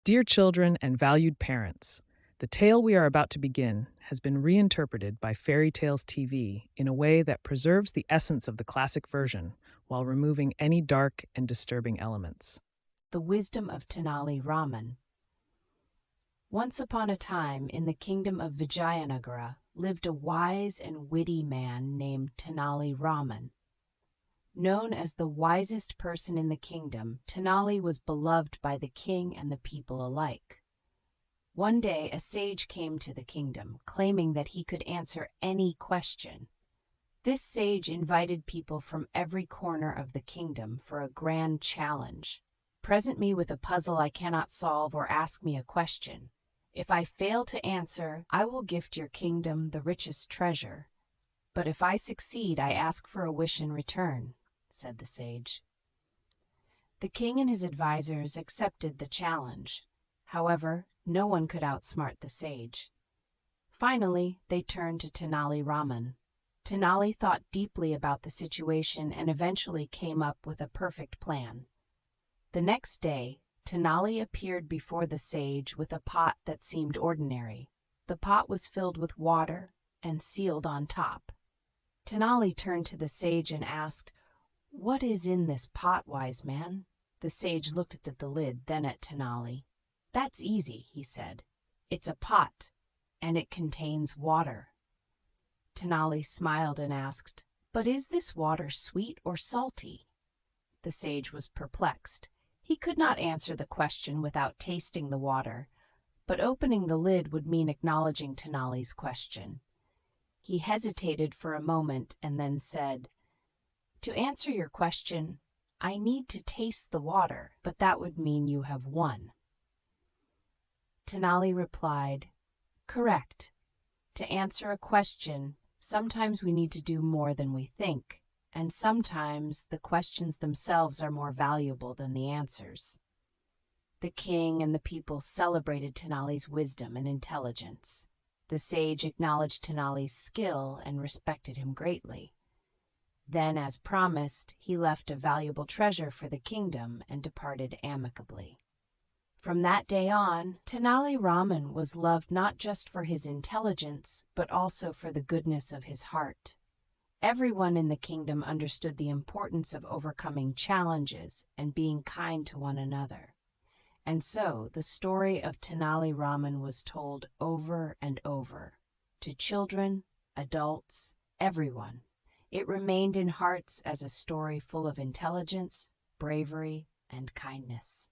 Dear children and valued parents, the tale we are about to begin has been reinterpreted by FairyTales TV in a way that preserves the essence of the classic version while removing any dark and disturbing elements. The Wisdom of Tenali Raman. Once upon a time, in the kingdom of Vijayanagara, lived a wise and witty man named Tenali Raman. Known as the wisest person in the kingdom, Tenali was beloved by the king and the people alike. One day, a sage came to the kingdom, claiming that he could answer any question. This sage invited people from every corner of the kingdom for a grand challenge. Present me with a puzzle I cannot solve or ask me a question. If I fail to answer, I will gift your kingdom the richest treasure. But if I succeed, I ask for a wish in return, said the sage. The king and his advisors accepted the challenge. However, no one could outsmart the sage. Finally, they turned to Tenali Raman. Tenali thought deeply about the situation and eventually came up with a perfect plan. The next day, Tenali appeared before the sage with a pot that seemed ordinary. The pot was filled with water and sealed on top. Tenali turned to the sage and asked, "What is in this pot, wise man?" The sage looked at the lid, then at Tenali. "That's easy," he said. "It's a pot, and it contains water." Tenali smiled and asked, "But is this water sweet or salty?" The sage was perplexed. He could not answer the question without tasting the water, but opening the lid would mean acknowledging Tenali's question. He hesitated for a moment and then said, "To answer your question, I need to taste the water, but that would mean you have won." Tenali replied, "Correct. To answer a question, sometimes we need to do more than we think. And sometimes the questions themselves are more valuable than the answers." The king and the people celebrated Tenali's wisdom and intelligence. The sage acknowledged Tenali's skill and respected him greatly. Then, as promised, he left a valuable treasure for the kingdom and departed amicably. From that day on, Tenali Raman was loved not just for his intelligence, but also for the goodness of his heart. Everyone in the kingdom understood the importance of overcoming challenges and being kind to one another. And so the story of Tenali Raman was told over and over, to children, adults, everyone. It remained in hearts as a story full of intelligence, bravery, and kindness.